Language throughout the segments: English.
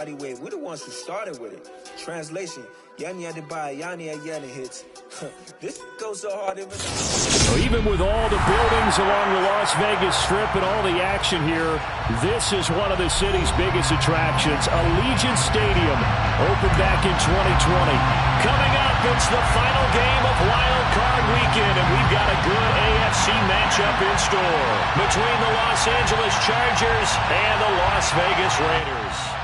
Anyway, we're the ones who started with it. Translation, Yani Adebayo, Yani Ayana hits. This goes so hard. Even with all the buildings along the Las Vegas Strip and all the action here, this is one of the city's biggest attractions. Allegiant Stadium opened back in 2020. Coming up, it's the final game of Wild Card Weekend, and we've got a good AFC matchup in store between the Los Angeles Chargers and the Las Vegas Raiders.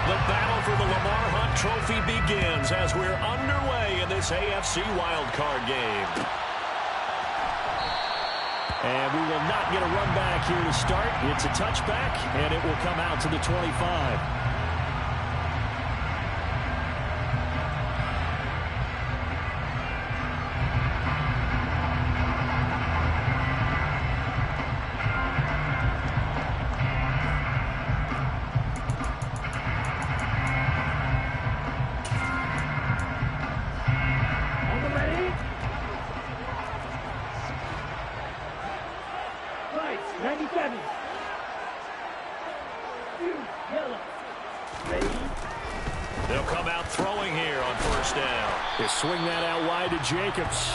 The battle for the Lamar Hunt Trophy begins as we're underway in this AFC wildcard game. And we will not get a run back here to start. It's a touchback, and it will come out to the 25. They'll come out throwing here on first down. They swing that out wide to Jacobs.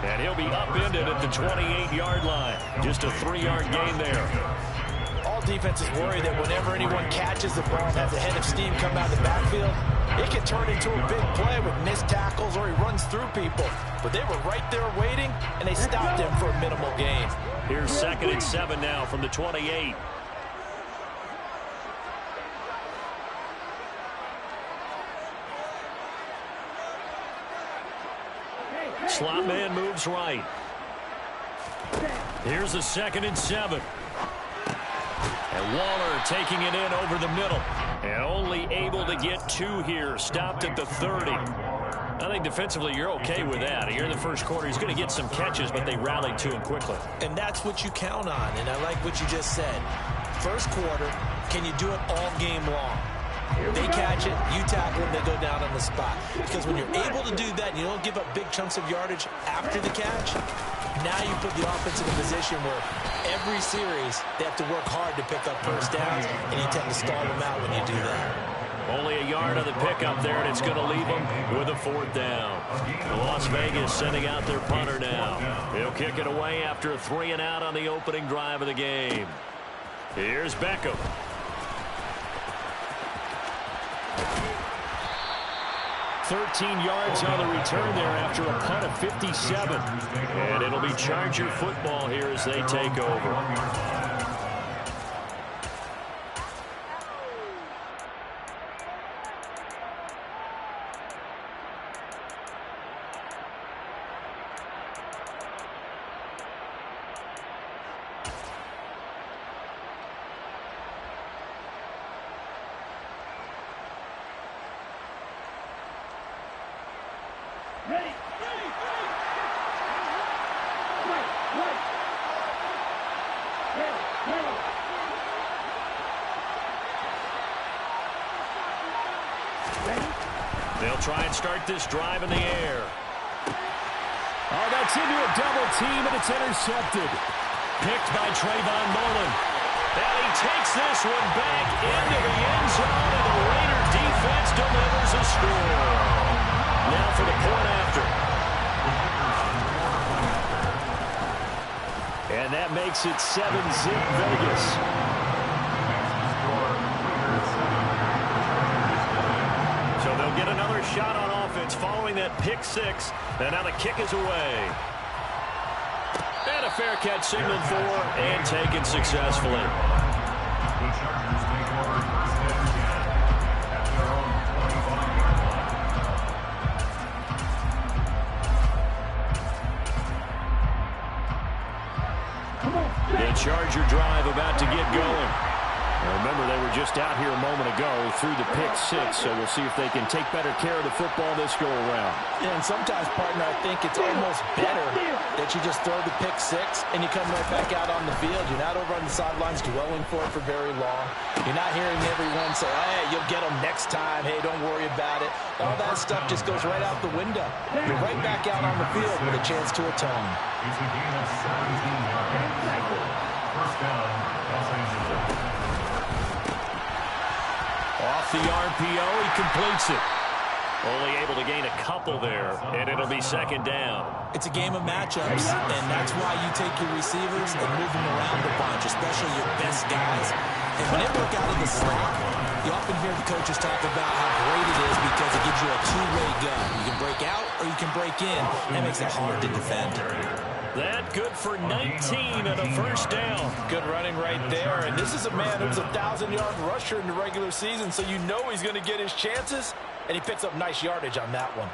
And he'll be upended at the 28-yard line. Just a 3-yard gain there. All defenses worry that whenever anyone catches the ball and has a head of steam come out of the backfield, it can turn into a big play with missed tackles or he runs through people. But they were right there waiting, and they stopped him for a minimal gain. Here's 2nd and 7 now from the 28. Slot man moves right. Here's a 2nd and 7. And Waller taking it in over the middle. And only able to get 2 here. Stopped at the 30. I think defensively you're okay with that. Here in the first quarter, he's going to get some catches, but they rallied to him quickly. And that's what you count on, and I like what you just said. First quarter, can you do it all game long? They catch it, you tackle them, they go down on the spot. Because when you're able to do that and you don't give up big chunks of yardage after the catch, now you put the offense in a position where every series they have to work hard to pick up first downs, and you tend to stall them out when you do that. Only a yard on the pickup there, and it's going to leave them with a 4th down. Las Vegas sending out their punter now. He'll kick it away after a 3-and-out on the opening drive of the game. Here's Beckham. 13 yards on the return there after a punt of 57. And it'll be Charger football here as they take over. They'll try and start this drive in the air. Oh, that's into a double team, and it's intercepted. Picked by Trayvon Mullen. And he takes this one back into the end zone, and the Raider defense delivers a score. Now for the point after. And that makes it 7-zip Vegas. So they'll get another shot on offense following that pick 6. And now the kick is away. And a fair catch signaled for and taken successfully. The Charger drive about to get going. Now remember, they were just out here a moment ago through the pick 6, so we'll see if they can take better care of the football this go-around. Yeah, and sometimes, partner, I think it's almost better that you just throw the pick 6 and you come right back out on the field. You're not over on the sidelines dwelling for it for very long. You're not hearing everyone say, hey, you'll get them next time. Hey, don't worry about it. All that stuff just goes right out the window. You're right back out on the field with a chance to atone. Off the RPO, he completes it. Only able to gain a couple there, and it'll be second down. It's a game of matchups, and that's why you take your receivers and move them around a bunch, especially your best guys. And when they work out in the slot, you often hear the coaches talk about how great it is because it gives you a two-way gun. You can break out or you can break in. That makes it hard to defend. That good for 19 and a first down. Good running right there. And this is a man who's a 1,000-yard rusher in the regular season, so you know he's going to get his chances, and he picks up nice yardage on that one.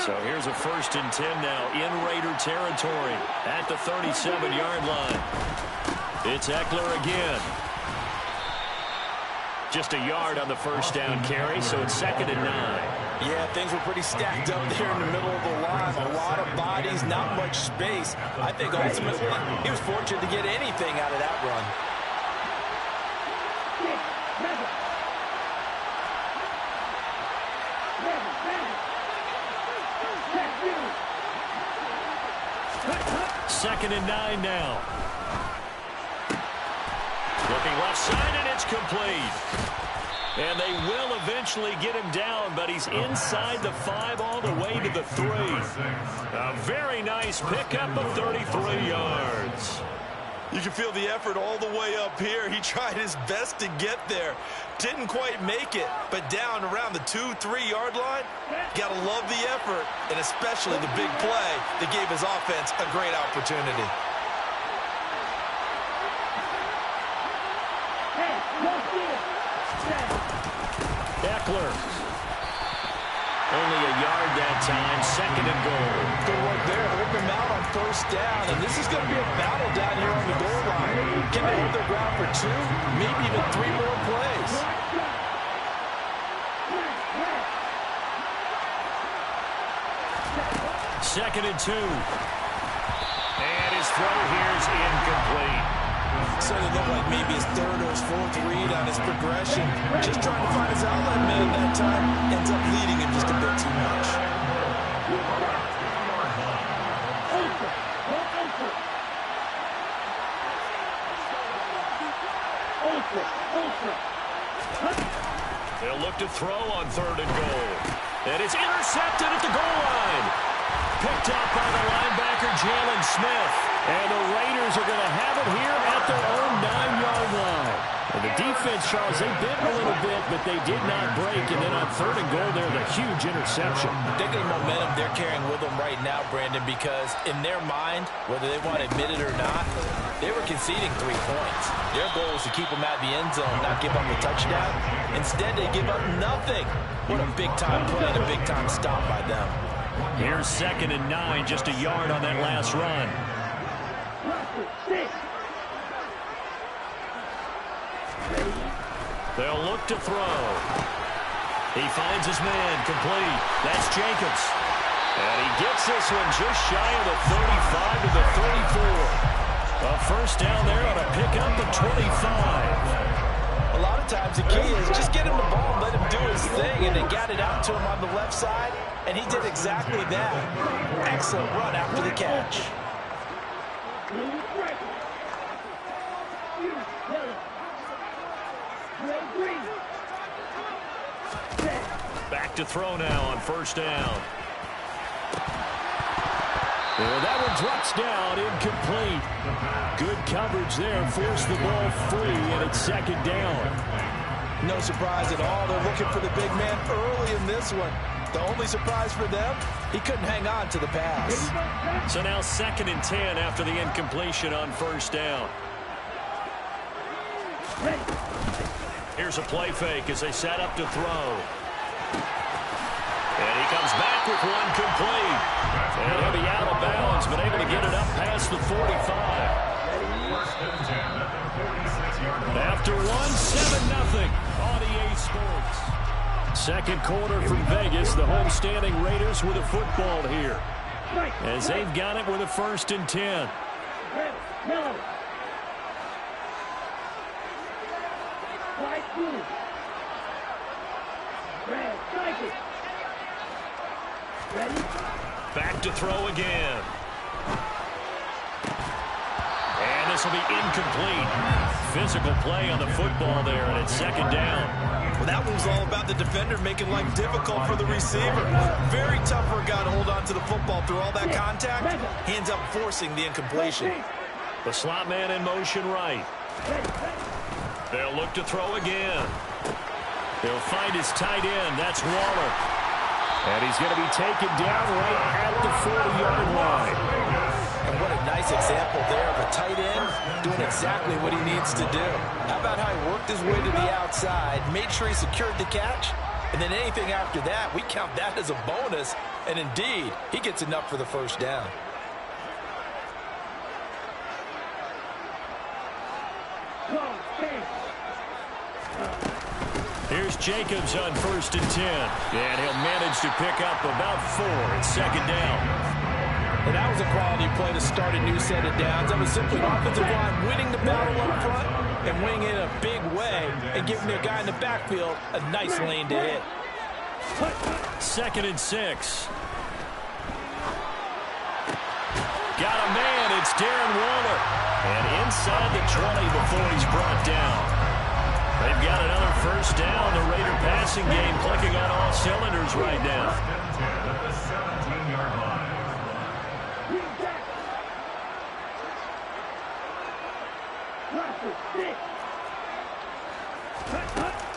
So here's a 1st and 10 now in Raider territory at the 37-yard line. It's Eckler again. Just a yard on the first down carry, so it's 2nd and 9. Yeah, things were pretty stacked up there in the middle of the line. A lot of bodies, not much space. I think ultimately he was fortunate to get anything out of that run. Second and 9 now. Looking left side, and it's complete. And they will eventually get him down, but he's inside the 5 all the way to the 3. A very nice pickup of 33 yards. You can feel the effort all the way up here. He tried his best to get there. Didn't quite make it, but down around the 2-3-yard line, gotta love the effort, and especially the big play that gave his offense a great opportunity. Eckler. Only a yard that time, 2nd and goal. Good work there, holding them out on first down, and this is going to be a battle down here on the goal line. Can they hold their ground for 2, maybe even 3 more plays? Second and 2. And his throw here is incomplete. So it looked like maybe his 3rd or his 4th read on his progression. Just trying to find his outlet man that time. Ends up leading him just a bit too much. They'll look to throw on 3rd and goal. And it's intercepted at the goal line. Picked up by the linebacker, Jalen Smith. And the Raiders are going to have it here at their own 9-yard line. And the defense, Charles, they bit a little bit, but they did not break. And then on 3rd and goal there, the huge interception. Think of the momentum they're carrying with them right now, Brandon, because in their mind, whether they want to admit it or not, they were conceding 3 points. Their goal was to keep them at the end zone, not give up a touchdown. Instead, they give up nothing. What a big-time play and a big-time stop by them. Here's 2nd and 9, just a yard on that last run. They'll look to throw. He finds his man, complete. That's Jacobs. And he gets this one just shy of the 35 to the 34. A first down there on a pickup of 25. A lot of times the key is just get him the ball and let him do his thing, and they got it out to him on the left side, and he did exactly that. Excellent run after the catch. Back to throw now on first down. And that one drops down, incomplete. Good coverage there, forced the ball free, and it's 2nd down. No surprise at all. They're looking for the big man early in this one. The only surprise for them, he couldn't hang on to the pass. So now 2nd and 10 after the incompletion on first down. Here's a play fake as they set up to throw. And he comes back with one complete. And he'll be out of bounds, but able to get it up past the 45. After one, 7-0 on EA Sports. Second quarter from Vegas, the homestanding Raiders with a football here. As they've got it with a 1st and 10. Back to throw again. this will be incomplete. Physical play on the football there, and it's second down. Well, that was all about the defender making life difficult for the receiver. Very tough for a guy to hold on to the football through all that contact. He ends up forcing the incompletion. The slot man in motion right. They'll look to throw again. They'll find his tight end. That's Waller. And he's going to be taken down right at the 40-yard line. And what a nice example there of a tight end doing exactly what he needs to do. How about how he worked his way to the outside, made sure he secured the catch, and then anything after that, we count that as a bonus. And indeed, he gets enough for the first down. Here's Jacobs on 1st and 10. And he'll manage to pick up about 4 at second down. And that was a quality play to start a new set of downs. That was simply an offensive line winning the battle up front and winning it in a big way and giving their guy in the backfield a nice lane to hit. 2nd and 6. Got a man. It's Darren Waller. And inside the 20 before he's brought down. They've got another first down. The Raider passing game clicking on all cylinders right now.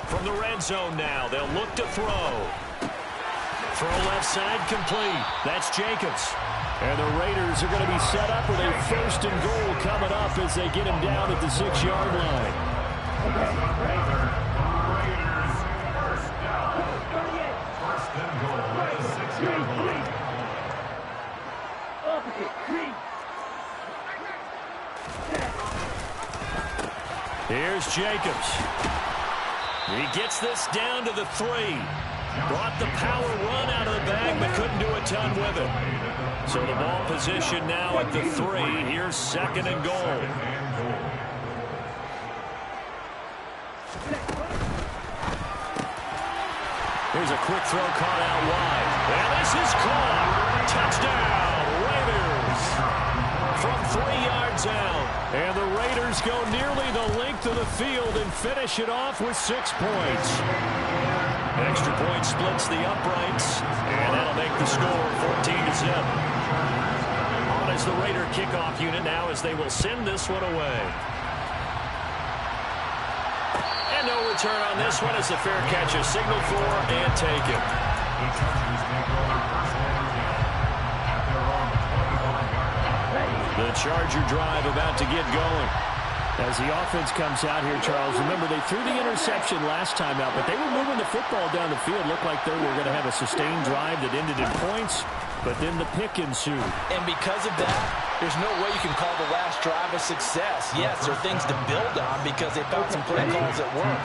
From the red zone now, they'll look to throw. Throw left side complete. That's Jacobs. And the Raiders are going to be set up with a 1st and goal coming up as they get him down at the 6-yard line. Here's Jacobs. He gets this down to the 3. Brought the power run out of the bag, but couldn't do a ton with it. So the ball position now at the 3. Here's 2nd and goal. Here's a quick throw caught out wide. And this is caught. Touchdown, Raiders. From 3 yards out. And the Raiders go nearly the length of the field and finish it off with 6 points. Extra point splits the uprights. And that'll make the score 14-0. On as the Raider kickoff unit now as they will send this one away. And no return on this one as the fair catch is signaled for and taken. The Charger drive about to get going. As the offense comes out here, Charles, remember they threw the interception last time out, but they were moving the football down the field. Looked like they were going to have a sustained drive that ended in points, but then the pick ensued. And because of that, there's no way you can call the last drive a success. Yes, there are things to build on because they found some play calls that work.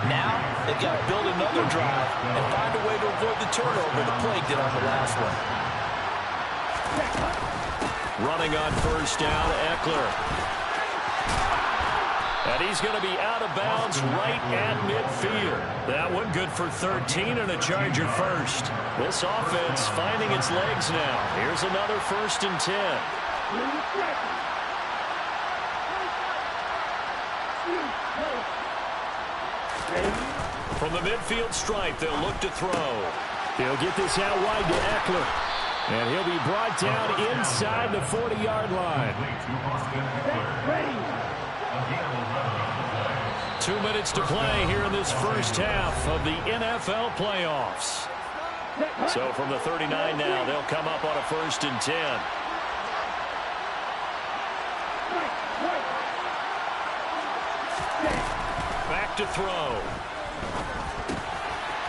Now, they've got to build another drive and find a way to avoid the turnover the play did on the last one. Running on 1st down, Eckler. And he's going to be out of bounds right at midfield. That one good for 13 and a Charger first. This offense finding its legs now. Here's another 1st and 10. From the midfield stripe, they'll look to throw. They'll get this out wide to Eckler. And he'll be brought down inside the 40-yard line. 2 minutes to play here in this first half of the NFL playoffs. So from the 39 now, they'll come up on a 1st and 10. Back to throw.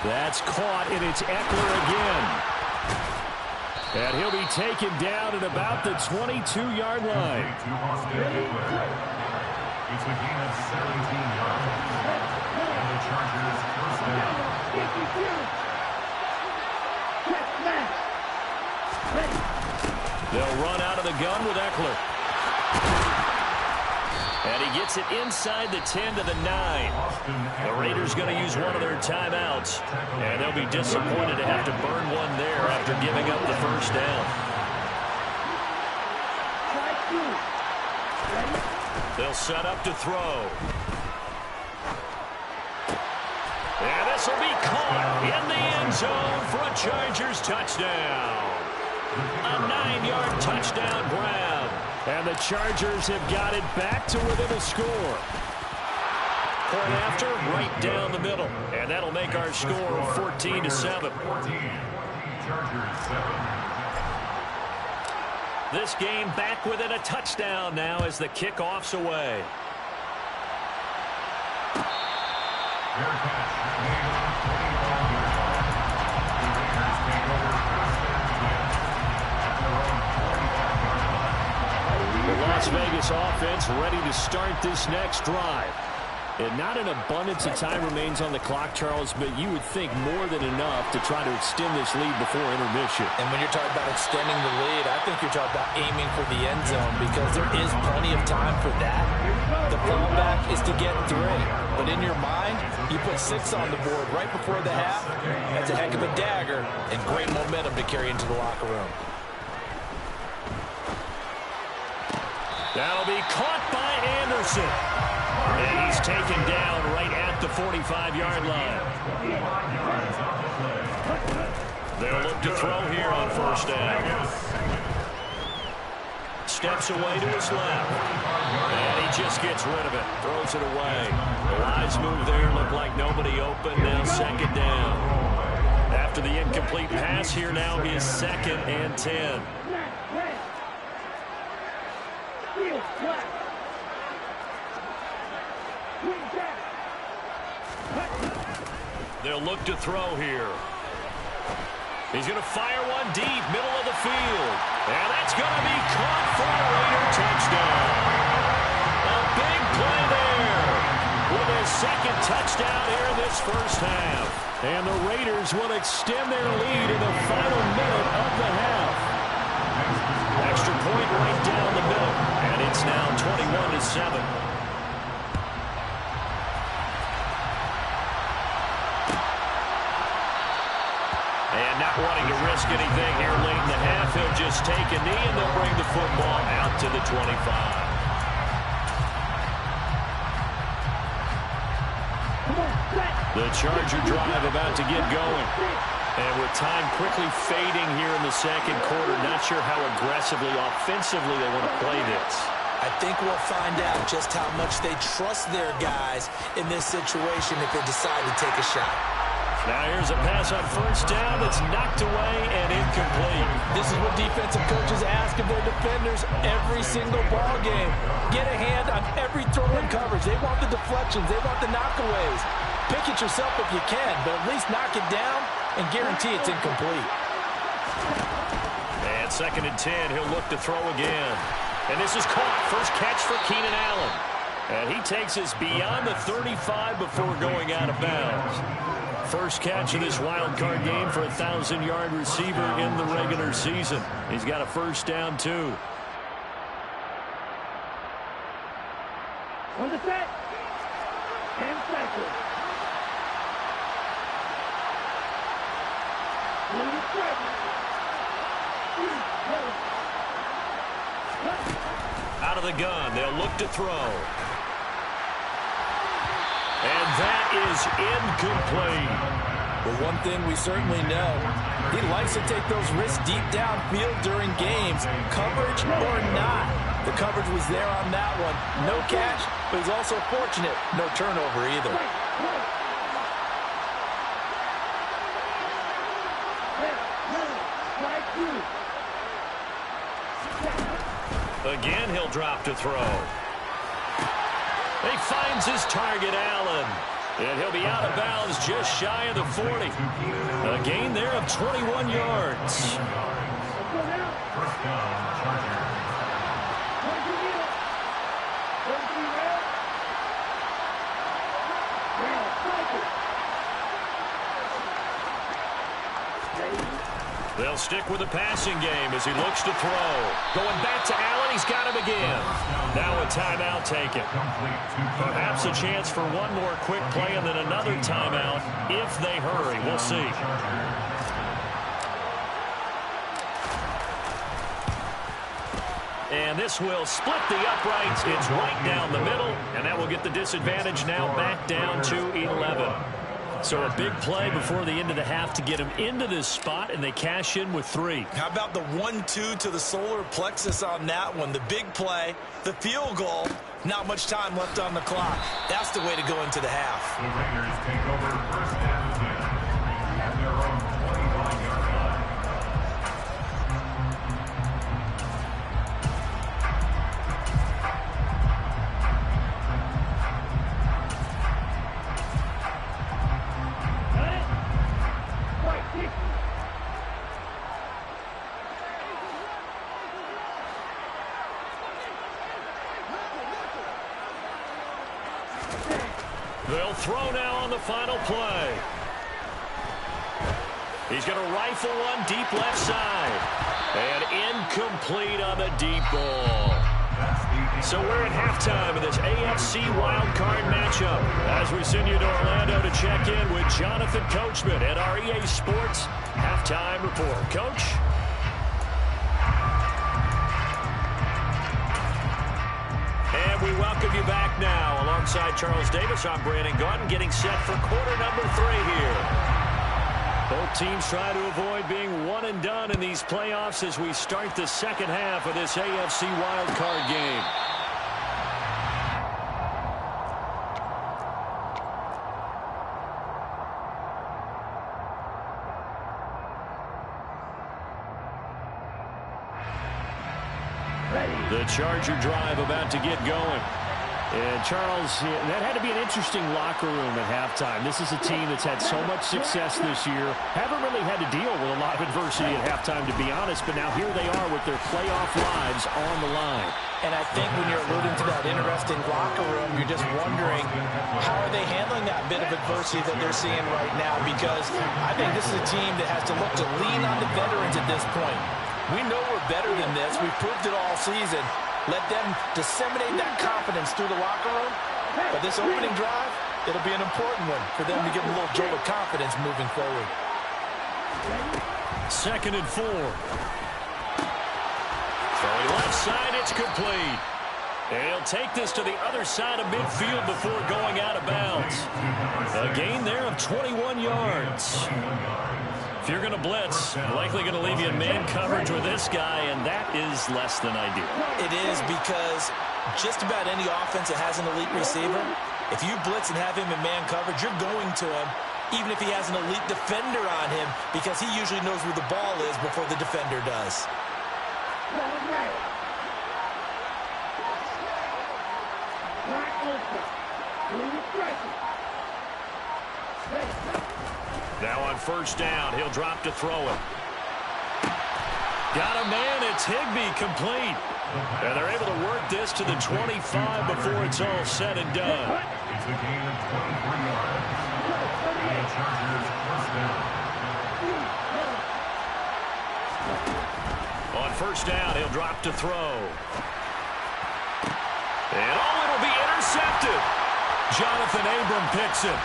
That's caught, and it's Eckler again. And he'll be taken down at about the 22-yard line. It's a gain of 17 yards. And the Chargers first down. They'll run out of the gun with Eckler. And he gets it inside the 10 to the 9. The Raiders going to use one of their timeouts. And they'll be disappointed to have to burn one there after giving up the first down. They'll set up to throw. And this will be caught in the end zone for a Chargers touchdown. A 9-yard touchdown grab. And the Chargers have got it back to within a score. Point after, right down the middle. And that'll make our score 14-7. Chargers 7. This game back within a touchdown now as the kickoff's away. Fair catch. Made on 25 yards. The Raiders take over first and 10 at their own 45-yard line. The Las Vegas offense ready to start this next drive. And not an abundance of time remains on the clock, Charles, but you would think more than enough to try to extend this lead before intermission. And when you're talking about extending the lead, I think you're talking about aiming for the end zone because there is plenty of time for that. The fallback is to get 3. But in your mind, you put 6 on the board right before the half. That's a heck of a dagger and great momentum to carry into the locker room. That'll be caught by Anderson. And he's taken down right at the 45-yard line. They'll look to throw here on first down. Steps away to his left. And he just gets rid of it. Throws it away. The wise move there. Looked like nobody open. Now second down. After the incomplete pass here now is 2nd and 10. They'll look to throw here. He's going to fire one deep, middle of the field. And that's going to be caught for a Raider touchdown. A big play there with his 2nd touchdown here in this first half. And the Raiders will extend their lead in the final minute of the half. Extra point right down the middle. And it's now 21-7. And not wanting to risk anything here late in the half, he'll just take a knee and they'll bring the football out to the 25. The Charger drive about to get going. And with time quickly fading here in the second quarter, not sure how aggressively, offensively they want to play this. I think we'll find out just how much they trust their guys in this situation if they decide to take a shot. Now here's a pass on first down that's knocked away and incomplete. This is what defensive coaches ask of their defenders every single ball game. Get a hand on every throw in coverage. They want the deflections. They want the knockaways. Pick it yourself if you can, but at least knock it down and guarantee it's incomplete. And 2nd and 10, he'll look to throw again. And this is caught. First catch for Keenan Allen. And he takes us beyond the 35 before going out of bounds. First catch of this wild card game for a 1,000-yard receiver in the regular season. He's got a first down, too. On the set. 10 seconds. Out of the gun, they'll look to throw. And that is incomplete. But one thing we certainly know, he likes to take those risks deep downfield during games, coverage or not. The coverage was there on that one. No catch, but he's also fortunate. No turnover either. Again, he'll drop to throw. He finds his target, Allen. And he'll be out of bounds just shy of the 40. A gain there of 21 yards. First down, Chargers. They'll stick with the passing game as he looks to throw. Going back to Allen, he's got him again. Now a timeout taken. Perhaps a chance for one more quick play and then another timeout if they hurry. We'll see. And this will split the uprights. It's right down the middle, and that will get the disadvantage now back down to 11. So a big play before the end of the half to get them into this spot, and they cash in with 3. How about the 1-2 to the solar plexus on that one? The big play, the field goal, not much time left on the clock. That's the way to go into the half. The Raiders take over first and 10 at their own 25-yard line. They'll throw now on the final play. He's going to rifle one deep left side. And incomplete on the deep ball. So we're at halftime of this AFC wildcard matchup as we send you to Orlando to check in with Jonathan Coachman at our EA Sports Halftime Report. Coach? And we welcome you back now. Alongside Charles Davis, I'm Brandon Gaudin, getting set for quarter number 3 here. Both teams try to avoid being one and done in these playoffs as we start the second half of this AFC wildcard game. The Charger drive about to get going. And Charles, that had to be an interesting locker room at halftime. This is a team that's had so much success this year. Haven't really had to deal with a lot of adversity at halftime, to be honest. But now here they are with their playoff lives on the line. And I think when you're alluding to that interesting locker room, you're just wondering how are they handling that bit of adversity that they're seeing right now? Because I think this is a team that has to look to lean on the veterans at this point. We know we're better than this. We've proved it all season. Let them disseminate that confidence through the locker room. But this opening drive, it'll be an important one for them to give them a little jolt of confidence moving forward. 2nd and 4. Throwing left side, it's complete. And he'll take this to the other side of midfield before going out of bounds. A gain there of 21 yards. If you're going to blitz, likely going to leave you in man coverage with this guy, and that is less than ideal. It is, because just about any offense that has an elite receiver, if you blitz and have him in man coverage, you're going to him, even if he has an elite defender on him, because he usually knows where the ball is before the defender does. Now on first down, he'll drop to throw it. Got a man, it's Higbee, complete. And they're able to work this to the 25 before it's all said and done. It's a gain of 23 yards. The Chargers first down. On first down, he'll drop to throw. And it'll be intercepted. Jonathan Abram picks it.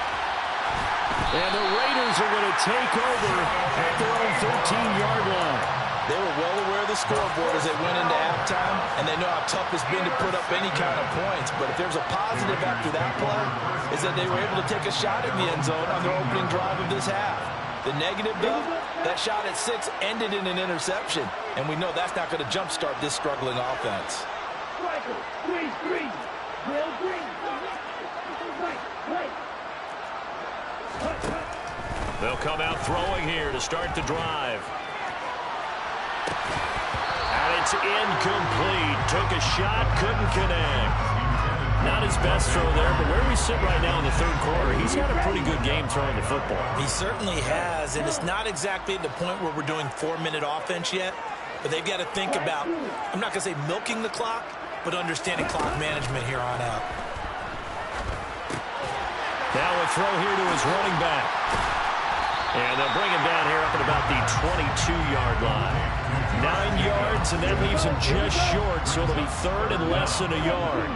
And the Raiders are going to take over at their own 13-yard line. They were well aware of the scoreboard as they went into halftime, and they know how tough it's been to put up any kind of points. But if there's a positive after that play, is that they were able to take a shot in the end zone on their opening drive of this half. The negative, though, that shot at 6 ended in an interception, and we know that's not going to jumpstart this struggling offense. They'll come out throwing here to start the drive. And it's incomplete. Took a shot, couldn't connect. Not his best throw there, but where we sit right now in the third quarter, he's had a pretty good game throwing the football. He certainly has, and it's not exactly at the point where we're doing 4-minute offense yet, but they've got to think about, I'm not going to say milking the clock, but understanding clock management here on out. Now a throw here to his running back. And they'll bring him down here up at about the 22-yard line. 9 yards, and that leaves him just short, so it'll be third and less than a yard.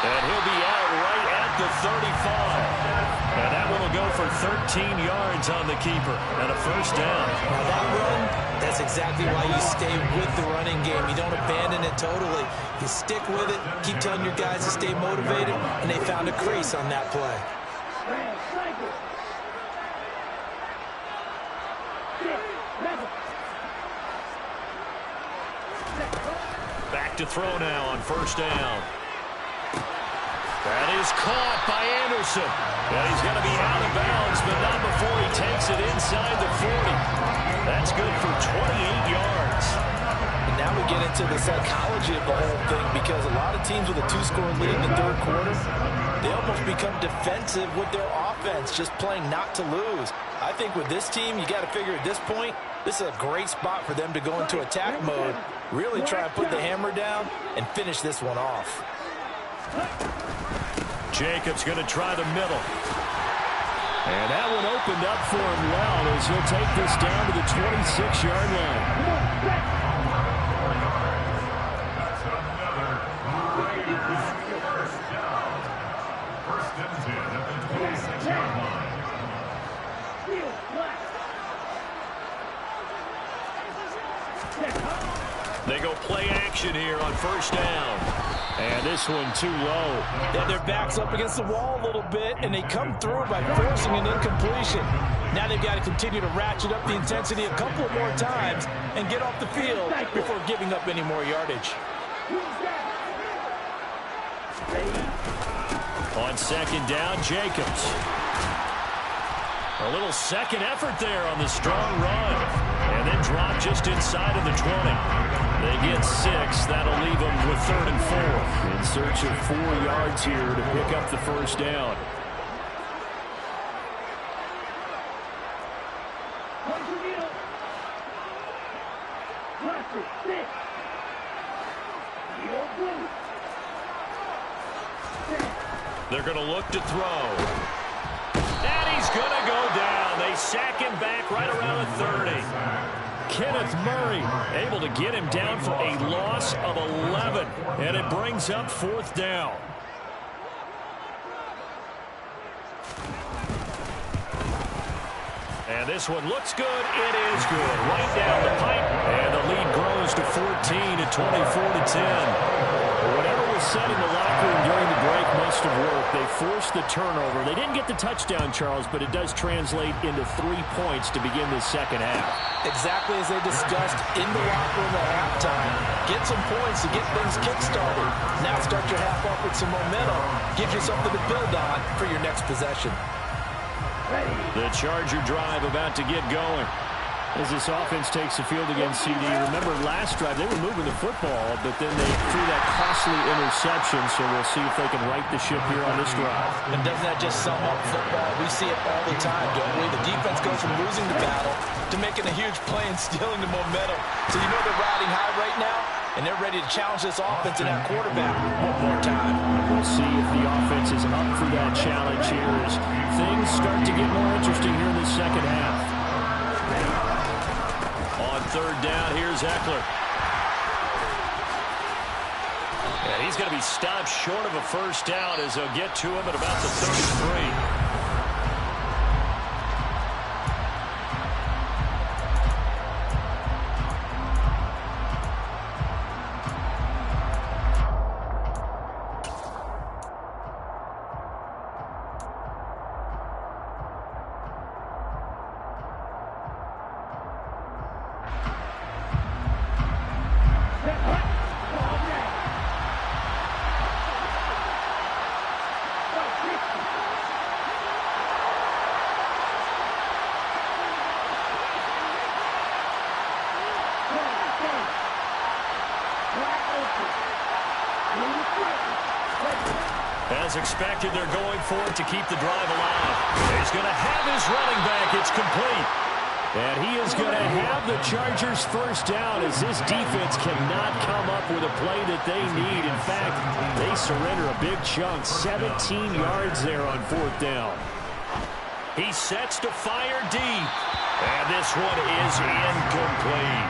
And he'll be out right at the 35. And that one will go for 13 yards on the keeper and a first down. Now that run, that's exactly why you stay with the running game. You don't abandon it totally. You stick with it, keep telling your guys to stay motivated, and they found a crease on that play. Back to throw now on first down. That is caught by Anderson. And he's going to be out of bounds, but not before he takes it inside the 40. That's good for 28 yards. And now we get into the psychology of the whole thing, because a lot of teams with a two-score lead in the third quarter, they almost become defensive with their offense, just playing not to lose. I think with this team, you got to figure at this point, this is a great spot for them to go into attack mode, really try and put the hammer down and finish this one off. Jacobs going to try the middle. And that one opened up for him well as he'll take this down to the 26-yard line. That's another Raiders first down. First and 10 at the 26-yard line. They go play action here on first down. And this one too low. Yeah, their back's up against the wall a little bit, and they come through by forcing an incompletion. Now they've got to continue to ratchet up the intensity a couple more times and get off the field before giving up any more yardage. On second down, Jacobs. A little second effort there on the strong run. And then drop just inside of the 20. They get 6. That'll leave them with 3rd and 4. In search of 4 yards here to pick up the first down. They're going to look to throw. And he's going to go down. They sack him back right around the 30. Kenneth Murray able to get him down for a loss of 11. And it brings up 4th down. And this one looks good. It is good. Right down the pipe. And the lead grows to 14 at 24-10. Whatever was said in the locker room during the break must have worked. They forced the turnover. They didn't get the touchdown, Charles, but it does translate into 3 points to begin the second half. Exactly as they discussed in the locker room at halftime. Get some points to get things kick-started. Now start your half off with some momentum. Gives you something to build on for your next possession. The Charger drive about to get going. As this offense takes the field against CD. Remember last drive, they were moving the football, but then they threw that costly interception, so we'll see if they can right the ship here on this drive. And doesn't that just sum up football? We see it all the time, don't we? The defense goes from losing the battle to making a huge play and stealing the momentum. So you know they're riding high right now, and they're ready to challenge this offense and that quarterback one more time. We'll see if the offense is up for that challenge here as things start to get more interesting here in the second half. On 3rd down, here's Eckler. And he's going to be stopped short of a first down as they'll get to him at about the 33. As expected, they're going for it to keep the drive alive. He's going to have his running back. It's complete. And he is going to have the Chargers first down as this defense cannot come up with a play that they need. In fact, they surrender a big chunk, 17 yards there on 4th down. He sets to fire deep. And this one is incomplete.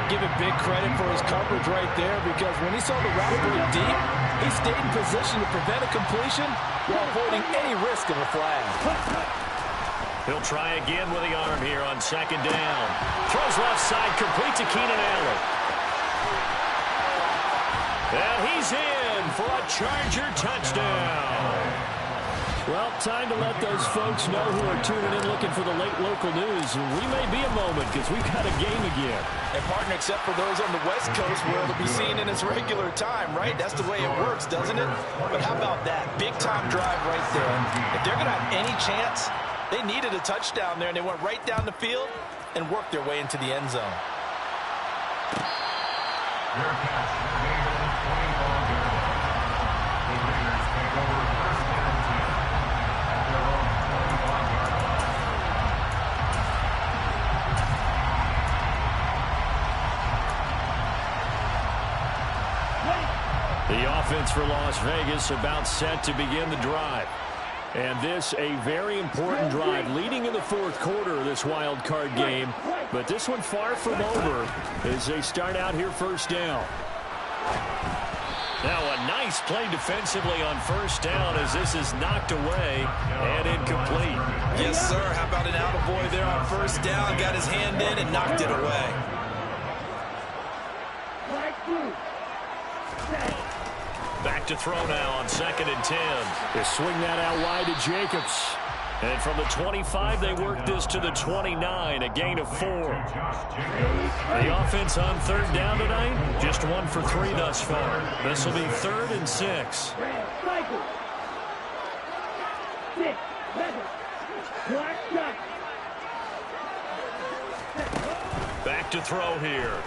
give him big credit for his coverage right there, because when he saw the route break deep, he stayed in position to prevent a completion while avoiding any risk of a flag. He'll try again with the arm here on second down. Throws left side, complete to Keenan Allen. And he's in for a Charger touchdown. Well, time to let those folks know who are tuning in looking for the late local news. We may be a moment because we've got a game again. And, partner, except for those on the West Coast where it'll be seen in its regular time, right? That's the way it works, doesn't it? But how about that? Big-time drive right there. If they're going to have any chance, they needed a touchdown there, and they went right down the field and worked their way into the end zone. Their catch, Raiders 20-ball game. The Raiders take over first and 10 at their own 25-yard line. The offense for Las Vegas about set to begin the drive. And this a very important drive leading in the fourth quarter of this wild card game. But this one far from over as they start out here first down. Now a nice play defensively on first down as this is knocked away and incomplete. Yes, sir. How about an attaboy there on first down? Got his hand in and knocked it away. Back to throw now on second and 10. They swing that out wide to Jacobs. And from the 25, they work this to the 29, a gain of 4. The offense on third down tonight, just 1 for 3 thus far. This will be 3rd and 6. Back to throw here.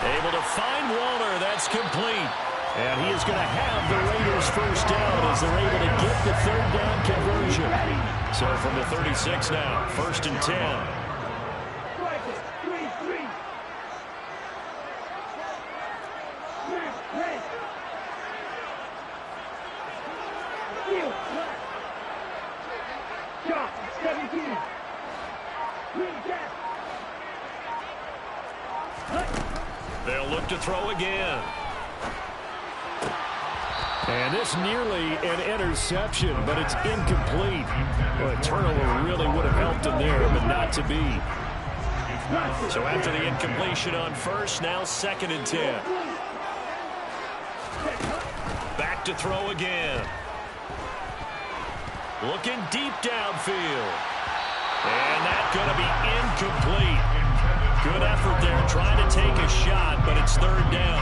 Able to find Waller. That's complete. And he is going to have the Raiders first down as they're able to get the third down conversion. So from the 36 now, 1st and 10. They'll look to throw again. And this nearly an interception, but it's incomplete. Well, a turnover really would have helped him there, but not to be. So after the incompletion on first, now 2nd and 10. Back to throw again. Looking deep downfield. And that's going to be incomplete. Good effort there trying to take a shot, but it's 3rd down.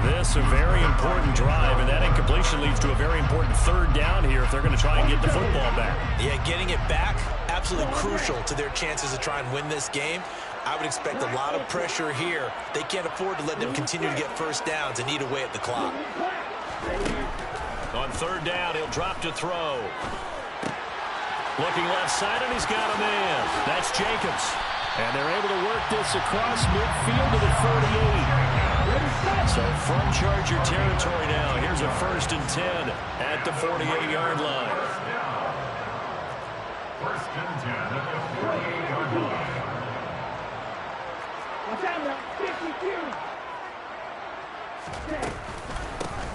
This a very important drive, and that incompletion leads to a very important 3rd down here if they're going to try and get the football back. Yeah, getting it back, absolutely crucial to their chances to try and win this game. I would expect a lot of pressure here. They can't afford to let them continue to get first downs and eat away at the clock. On 3rd down, he'll drop to throw. Looking left side, and he's got a man. That's Jacobs. And they're able to work this across midfield to the 48. So from Charger territory now, here's a 1st and 10 at the 48-yard line. 1st and 10 at the 48-yard line.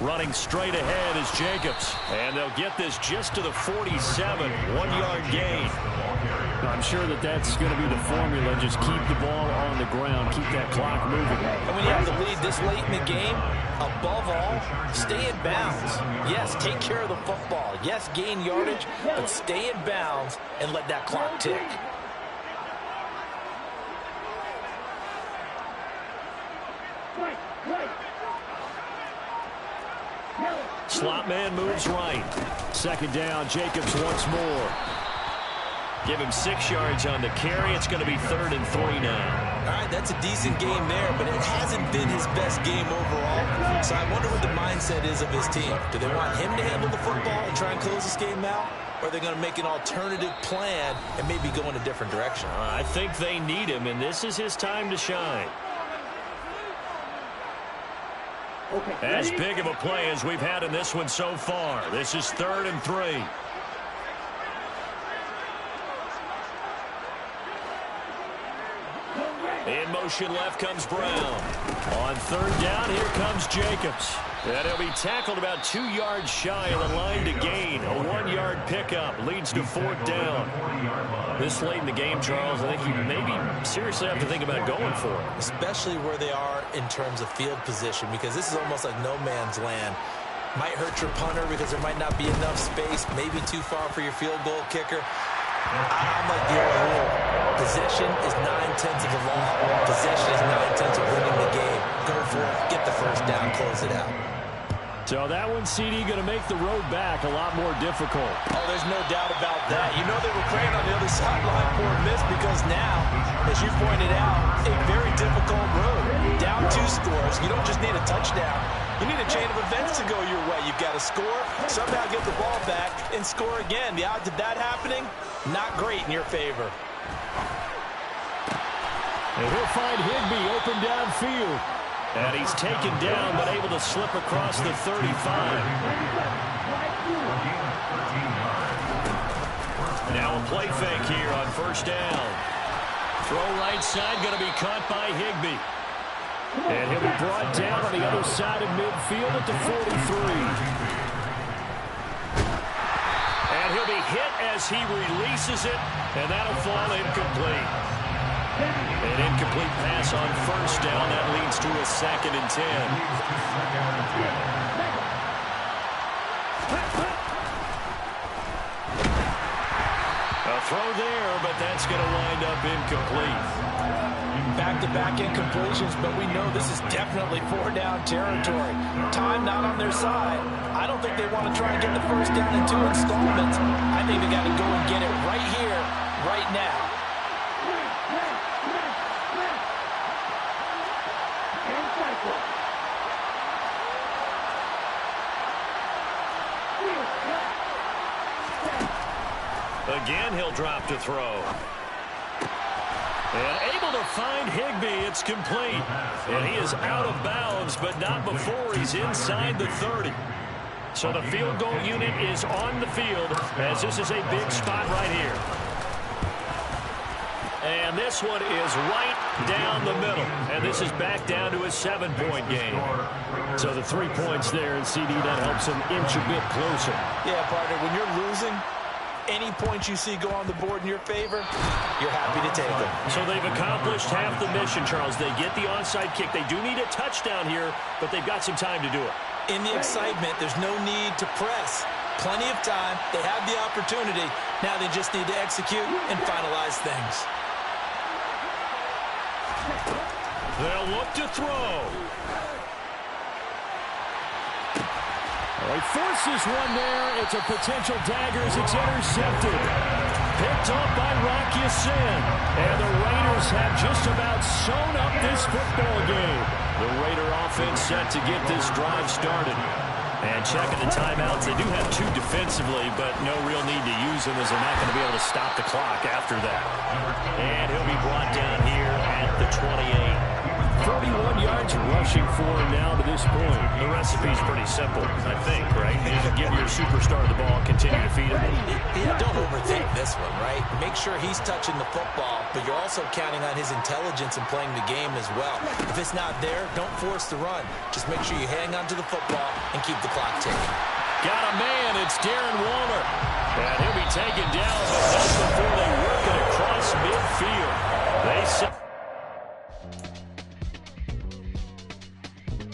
Running straight ahead is Jacobs. And they'll get this just to the 47, 1-yard gain. I'm sure that that's going to be the formula. Just keep the ball on the ground. Keep that clock moving. And when you have the lead this late in the game, above all, stay in bounds. Yes, take care of the football. Yes, gain yardage, but stay in bounds and let that clock tick. Slot man moves right. 2nd down, Jacobs once more. Give him 6 yards on the carry. It's going to be 3rd and 3 now. All right, that's a decent game there, but it hasn't been his best game overall. So I wonder what the mindset is of his team. Do they want him to handle the football and try and close this game out? Or are they going to make an alternative plan and maybe go in a different direction? I think they need him, and this is his time to shine. As big of a play as we've had in this one so far. This is 3rd and 3. In motion left comes Brown. On third down, here comes Jacobs. And he'll be tackled about 2 yards shy of the line to gain. A 1-yard pickup leads to fourth down. This late in the game, Charles, I think you maybe seriously have to think about going for it. Especially where they are in terms of field position, because this is almost like no man's land. Might hurt your punter because there might not be enough space, maybe too far for your field goal kicker. I'm like the old rule. Possession is 9/10 of the law. Possession is 9/10 of winning the game. Go for it. Get the first down. Close it out. So that one, CD, going to make the road back a lot more difficult. Oh, there's no doubt about that. You know they were praying on the other sideline for a miss because now, as you pointed out, a very difficult road. Down 2 scores. You don't just need a touchdown. You need a chain of events to go your way. You've got to score, somehow get the ball back, and score again. The odds of that happening, not great in your favor. And he'll find Higbee open downfield. And he's taken down, but able to slip across the 35. Now a play fake here on first down. Throw right side, going to be caught by Higbee. And he'll be brought down on the other side of midfield at the 43. And he'll be hit as he releases it, and that'll fall incomplete. An incomplete pass on first down. That leads to a 2nd and 10. A throw there, but that's going to wind up incomplete. Back-to-back incompletions, but we know this is definitely 4-down territory. Time not on their side. I don't think they want to try and get the first down in 2 installments. I think they got to go and get it right here, right now. Again, he'll drop to throw. And able to find Higbee. It's complete. And he is out of bounds, but not before he's inside the 30. So the field goal unit is on the field, as this is a big spot right here. And this one is right down the middle. And this is back down to a 7-point game. So the 3 points there, and CD, that helps him inch a bit closer. Yeah, partner, when you're losing, any points you see go on the board in your favor, you're happy to take them. So they've accomplished half the mission, Charles. They get the onside kick. They do need a touchdown here, but they've got some time to do it. In the excitement, there's no need to press. Plenty of time. They have the opportunity. Now they just need to execute and finalize things. They'll look to throw. He forces one there. It's a potential dagger as it's intercepted. Picked up by Rocky Sin. And the Raiders have just about sewn up this football game. The Raider offense set to get this drive started. And checking the timeouts, they do have 2 defensively, but no real need to use them as they're not going to be able to stop the clock after that. And he'll be brought down here at the 28. 31 yards rushing for him now to this point. The recipe's pretty simple, I think, right? You just give your superstar the ball, continue to feed him. Yeah, don't overthink this one, right? Make sure he's touching the football, but you're also counting on his intelligence in playing the game as well. If it's not there, don't force the run. Just make sure you hang on to the football and keep the clock ticking. Got a man, it's Darren Waller. And he'll be taken down, but not before they work it across midfield. They set